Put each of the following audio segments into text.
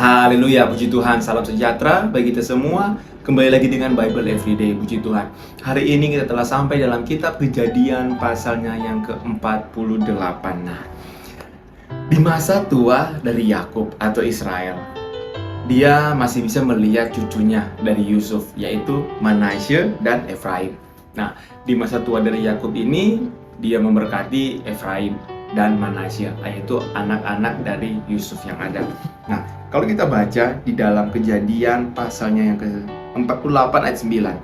Haleluya, puji Tuhan, salam sejahtera bagi kita semua. Kembali lagi dengan Bible Everyday, puji Tuhan. Hari ini kita telah sampai dalam kitab Kejadian pasalnya yang ke-48. Nah, di masa tua dari Yakub atau Israel, dia masih bisa melihat cucunya dari Yusuf, yaitu Manasye dan Efraim. Nah, di masa tua dari Yakub ini, dia memberkati Efraim dan Manasye, yaitu anak-anak dari Yusuf yang ada. Nah, kalau kita baca di dalam Kejadian pasalnya yang ke-48 ayat 9.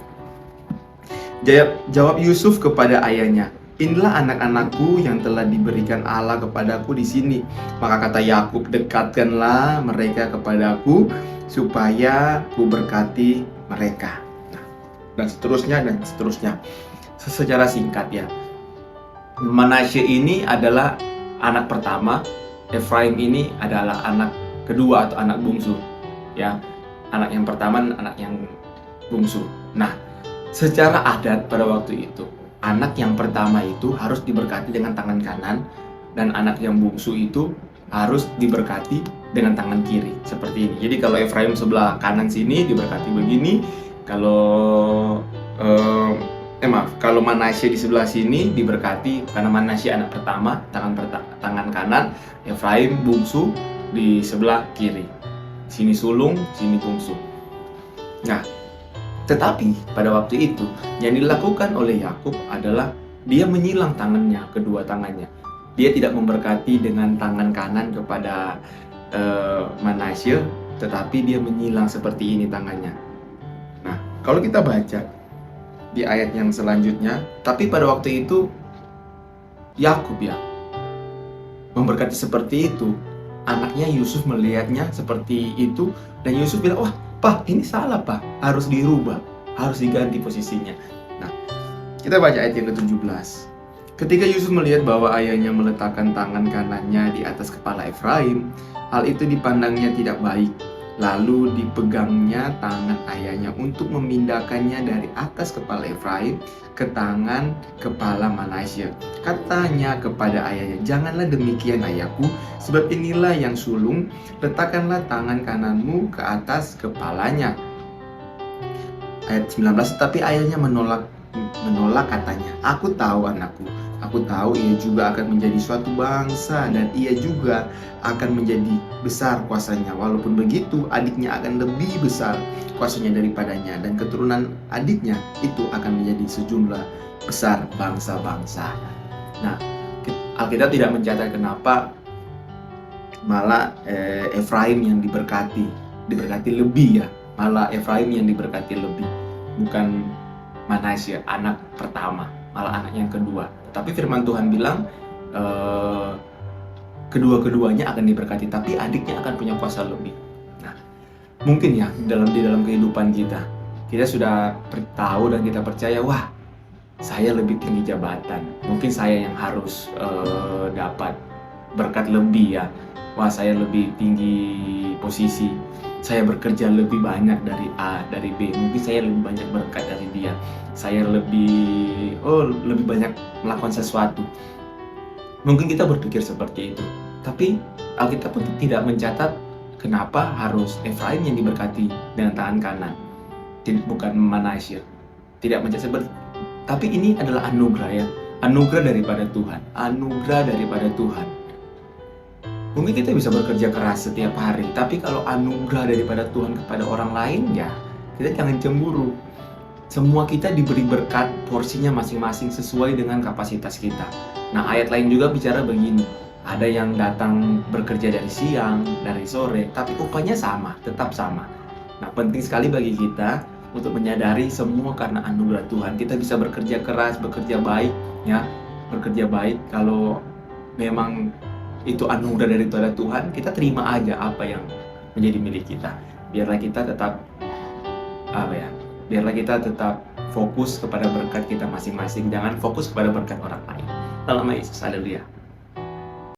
Jawab Yusuf kepada ayahnya, "Inilah anak-anakku yang telah diberikan Allah kepadaku di sini." Maka kata Yakub, "Dekatkanlah mereka kepadaku supaya ku berkati mereka." Nah, dan seterusnya dan seterusnya. Secara singkat ya, Manasye ini adalah anak pertama, Efraim ini adalah anak kedua atau anak bungsu. Ya, anak yang pertama dan anak yang bungsu. Nah, secara adat pada waktu itu, anak yang pertama itu harus diberkati dengan tangan kanan, dan anak yang bungsu itu harus diberkati dengan tangan kiri, seperti ini. Jadi kalau Efraim sebelah kanan sini diberkati begini, kalau kalau Manasye di sebelah sini diberkati, karena Manasye anak pertama, tangan kanan, Efraim bungsu di sebelah kiri. Sini sulung, sini bungsu. Nah, tetapi pada waktu itu yang dilakukan oleh Yakub adalah dia menyilang tangannya, kedua tangannya. Dia tidak memberkati dengan tangan kanan kepada Manasye, tetapi dia menyilang seperti ini tangannya. Nah, kalau kita baca di ayat yang selanjutnya, tapi pada waktu itu Yakub ya memberkati seperti itu. Anaknya Yusuf melihatnya seperti itu, dan Yusuf bilang, "Wah, Pak, ini salah, Pak. Harus dirubah, harus diganti posisinya." Nah, kita baca ayat yang ke-17. Ketika Yusuf melihat bahwa ayahnya meletakkan tangan kanannya di atas kepala Efraim, hal itu dipandangnya tidak baik. Lalu dipegangnya tangan ayahnya untuk memindahkannya dari atas kepala Efraim ke tangan kepala Manasye. Katanya kepada ayahnya, "Janganlah demikian ayahku, sebab inilah yang sulung, letakkanlah tangan kananmu ke atas kepalanya." Ayat 19, tetapi ayahnya menolak katanya, "Aku tahu anakku, aku tahu ia juga akan menjadi suatu bangsa, dan ia juga akan menjadi besar kuasanya. Walaupun begitu, adiknya akan lebih besar kuasanya daripadanya, dan keturunan adiknya itu akan menjadi sejumlah besar bangsa-bangsa." Nah, Alkitab tidak mencatat kenapa malah Efraim yang diberkati lebih ya. Malah Efraim yang diberkati lebih, bukan Manasye anak pertama, malah anak yang kedua. Tapi firman Tuhan bilang kedua-keduanya akan diberkati, tapi adiknya akan punya kuasa lebih. Nah, mungkin ya di dalam kehidupan kita sudah tahu dan kita percaya, wah, saya lebih tinggi jabatan, mungkin saya yang harus dapat berkat lebih ya. Wah, saya lebih tinggi posisi, saya bekerja lebih banyak dari A, dari B, mungkin saya lebih banyak berkat dari dia, saya lebih banyak melakukan sesuatu. Mungkin kita berpikir seperti itu, tapi Alkitab pun tidak mencatat kenapa harus Efraim yang diberkati dengan tangan kanan, bukan Manasye. Tidak mencatat seperti, tapi ini adalah anugerah ya, anugerah daripada Tuhan. Mungkin kita bisa bekerja keras setiap hari, tapi kalau anugerah daripada Tuhan kepada orang lain, ya kita jangan cemburu. Semua kita diberi berkat, porsinya masing-masing sesuai dengan kapasitas kita. Nah, ayat lain juga bicara begini, ada yang datang bekerja dari siang, dari sore, tapi upahnya sama, tetap sama. Nah, penting sekali bagi kita untuk menyadari semua karena anugerah Tuhan. Kita bisa bekerja keras, bekerja baik, ya, bekerja baik. Kalau memang itu anugerah dari Tuhan, kita terima aja apa yang menjadi milik kita. Biarlah kita tetap fokus kepada berkat kita masing-masing, jangan fokus kepada berkat orang lain. Dalam nama Yesus, haleluya.